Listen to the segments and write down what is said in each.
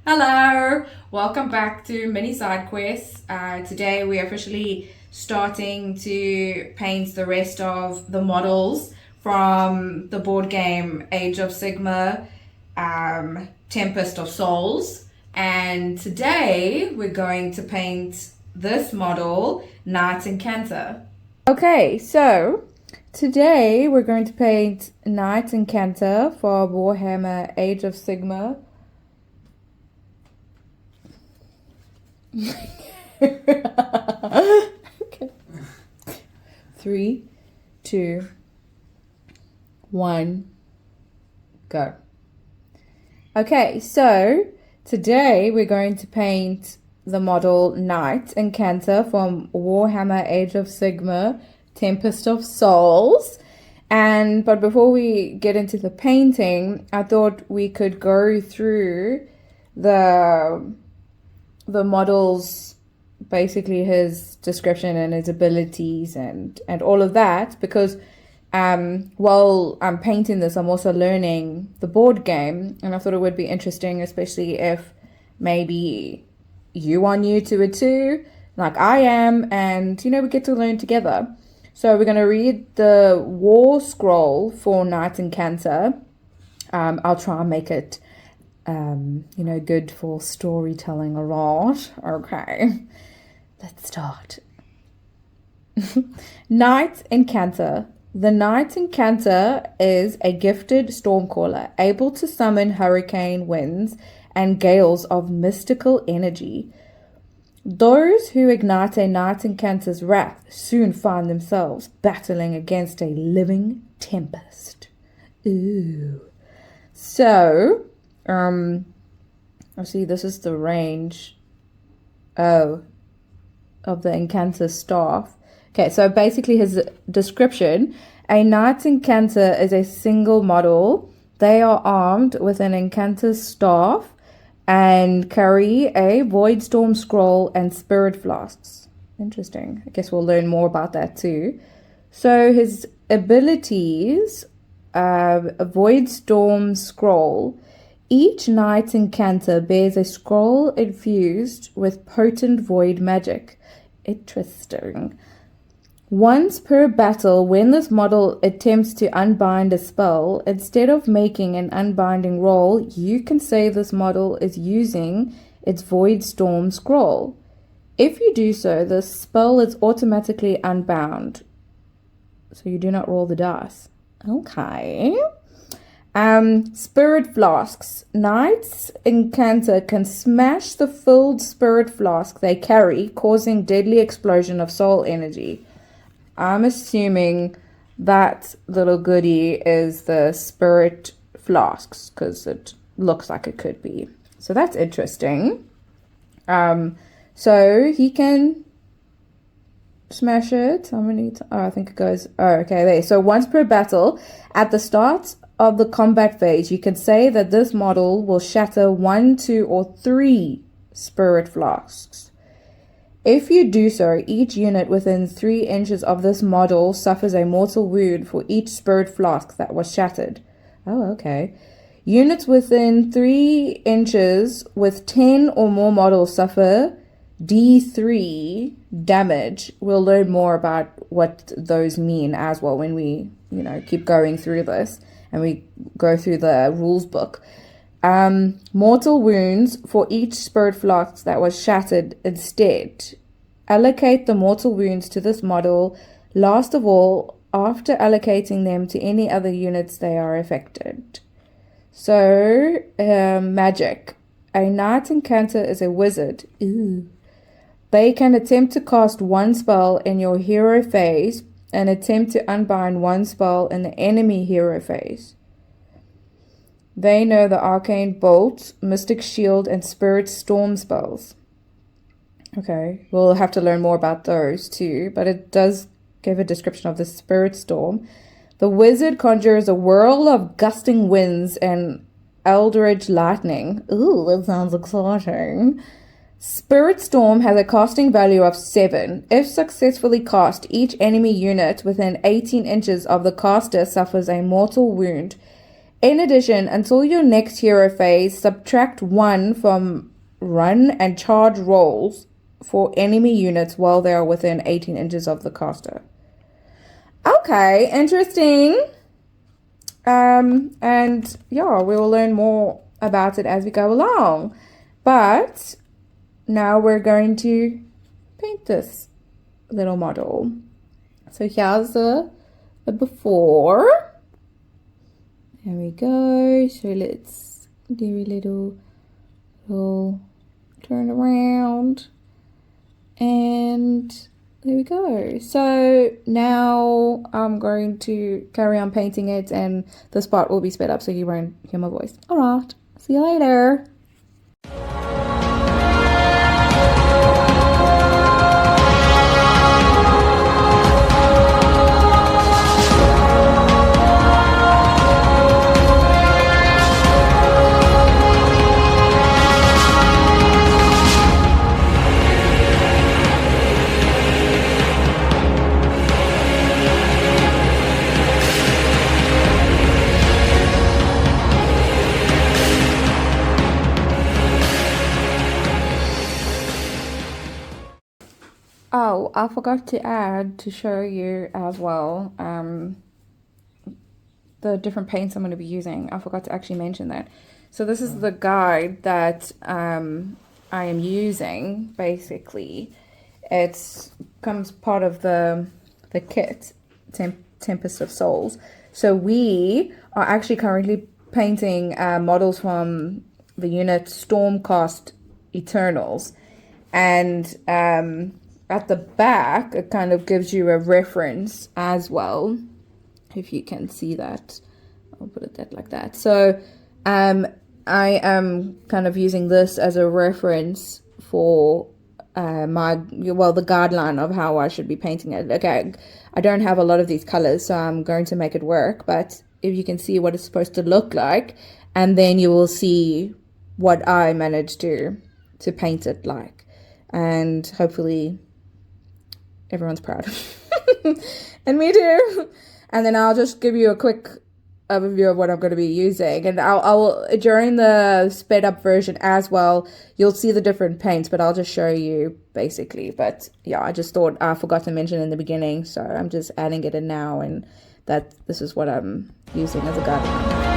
Hello, welcome back to Mini Side Quests. Today we're officially starting to paint the rest of the models from the board game Age of Sigmar, Tempest of Souls. And today we're going to paint this model, Knight-Incantor. Okay, so today we're going to paint Knight-Incantor for Warhammer Age of Sigmar. Okay. 3, 2, 1, go. Okay, so today we're going to paint the model Knight-Incantor from Warhammer Age of Sigmar, Tempest of Souls. But before we get into the painting, I thought we could go through the model's, basically his description and his abilities and all of that, because while I'm painting this, I'm also learning the board game, and I thought it would be interesting, especially if maybe you are new to it too, like I am, and we get to learn together. So we're going to read the war scroll for Knight-Incantor. I'll try and make it good for storytelling a lot. Okay, let's start. Knight-Incantor. The Knight-Incantor is a gifted stormcaller, able to summon hurricane winds and gales of mystical energy. Those who ignite a Knight-Incantor's wrath soon find themselves battling against a living tempest. Ooh. So, I see this is the range of the Incantor staff. Okay, so basically his description: a Knight-Incantor is a single model. They are armed with an Incantor staff and carry a Voidstorm scroll and spirit flasks. Interesting. I guess we'll learn more about that too. So his abilities: a Voidstorm scroll. Each Knight-Incantor bears a scroll infused with potent void magic. Interesting. Once per battle, when this model attempts to unbind a spell, instead of making an unbinding roll, you can say this model is using its Voidstorm scroll. If you do so, the spell is automatically unbound, so you do not roll the dice. Okay. Spirit flasks. Knight-Incantor can smash the filled spirit flask they carry, causing deadly explosion of soul energy. I'm assuming that little goodie is the spirit flasks, because it looks like it could be. So that's interesting. So he can smash it. How many I think it goes. Oh, okay, there. So once per battle, at the start of the combat phase, you can say that this model will shatter 1, 2, or 3 spirit flasks. If you do so, each unit within 3 inches of this model suffers a mortal wound for each spirit flask that was shattered. Oh, okay. Units within 3 inches with 10 or more models suffer D3 damage. We'll learn more about what those mean as well when we, keep going through this and we go through the rules book. Mortal wounds for each spirit flask that was shattered instead. Allocate the mortal wounds to this model. Last of all, after allocating them to any other units they are affected. So, magic. A Knight-Incantor is a wizard. Ooh. They can attempt to cast 1 spell in your hero phase and attempt to unbind 1 spell in the enemy hero phase. They know the Arcane Bolt, Mystic Shield, and Spirit Storm spells. Okay, we'll have to learn more about those too, but it does give a description of the Spirit Storm. The wizard conjures a whirl of gusting winds and eldritch lightning. Ooh, that sounds exciting. Spirit Storm has a casting value of 7. If successfully cast, each enemy unit within 18 inches of the caster suffers a mortal wound. In addition, until your next hero phase, subtract 1 from run and charge rolls for enemy units while they are within 18 inches of the caster. Okay, interesting. And yeah, we will learn more about it as we go along. But now we're going to paint this little model. So here's the before. There we go. So let's do a little turn around. And there we go. So now I'm going to carry on painting it, and the spot will be sped up so you won't hear my voice. All right. See you later. Oh, I forgot to add to show you as well the different paints I'm going to be using. I forgot to actually mention that. So this is the guide that I am using, basically. It comes part of the kit, Tempest of Souls. So we are actually currently painting models from the unit Stormcast Eternals. And at the back, it kind of gives you a reference as well, if you can see that. I'll put it like that. So I am kind of using this as a reference for the guideline of how I should be painting it. Okay, I don't have a lot of these colors, so I'm going to make it work, but if you can see what it's supposed to look like, and then you will see what I managed to paint it like, and hopefully everyone's proud. And me too. And then I'll just give you a quick overview of what I'm going to be using, and I'll during the sped up version as well, you'll see the different paints, but I'll just show you basically. But yeah, I just thought I forgot to mention in the beginning, so I'm just adding it in now, and that this is what I'm using as a guideline.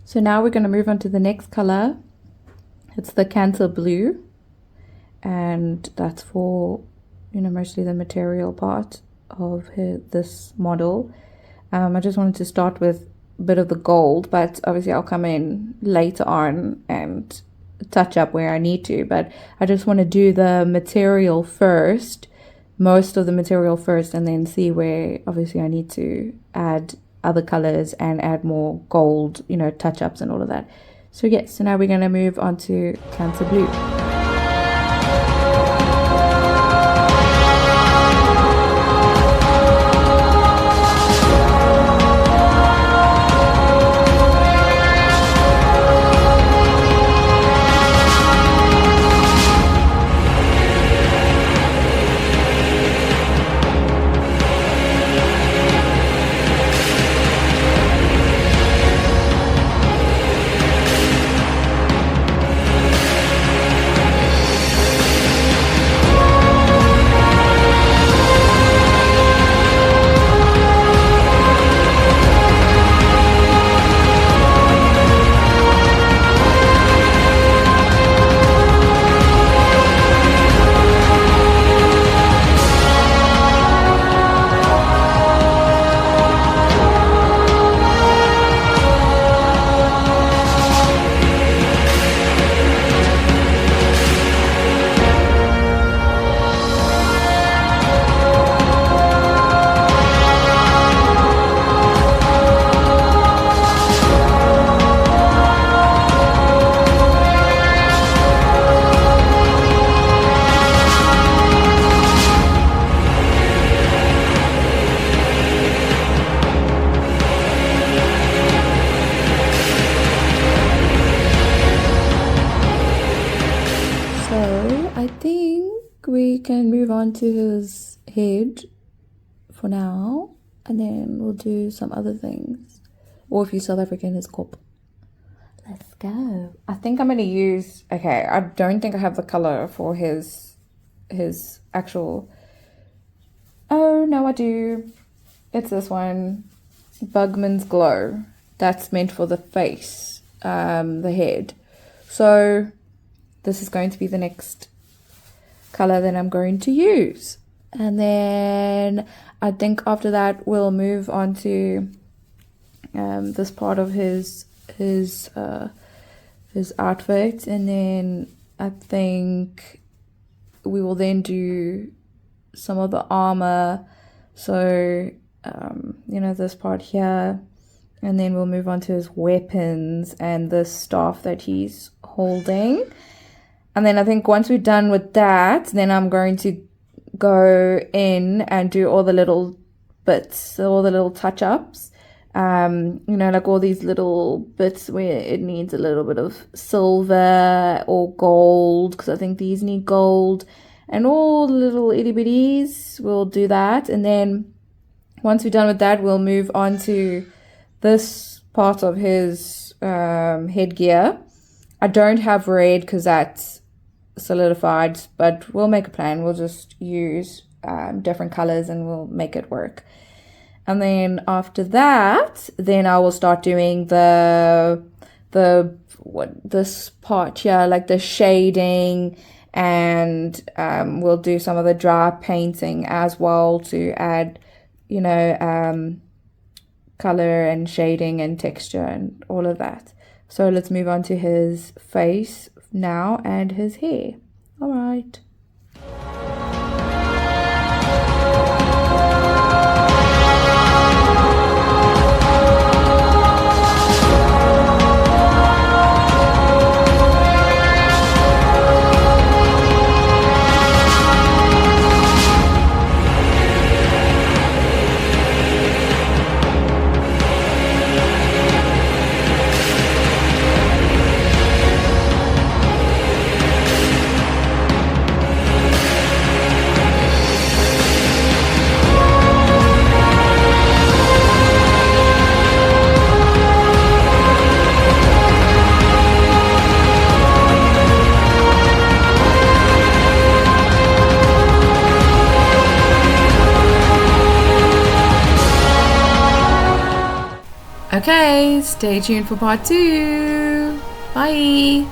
So now we're going to move on to the next color. It's the Cancer Blue, and that's for mostly the material part of this model. I just wanted to start with a bit of the gold, but obviously I'll come in later on and touch up where I need to. But I just want to do the material first, most of the material first, and then see where obviously I need to add other colors and add more gold, touch-ups and all of that. So yes, so now we're going to move on to Cancer Blue. We can move on to his head for now, and then we'll do some other things. Or if you're South African, his kop. Let's go. I think I'm going to use... Okay, I don't think I have the color for his actual... Oh, no, I do. It's this one. Bugman's Glow. That's meant for the face, the head. So this is going to be the next color that I'm going to use, and then I think after that we'll move on to this part of his outfit, and then I think we will then do some of the armor, so this part here, and then we'll move on to his weapons and the staff that he's holding. And then I think once we're done with that, then I'm going to go in and do all the little bits, all the little touch-ups. Like all these little bits where it needs a little bit of silver or gold, because I think these need gold. And all the little itty-bitties, we'll do that. And then once we're done with that, we'll move on to this part of his headgear. I don't have red because that's solidified, but we'll make a plan. We'll just use different colors and we'll make it work. And then after that, then I will start doing this part here, like the shading, and we'll do some of the dry painting as well to add color and shading and texture and all of that. So let's move on to his face now and his hair. All right. Okay, stay tuned for part 2. Bye.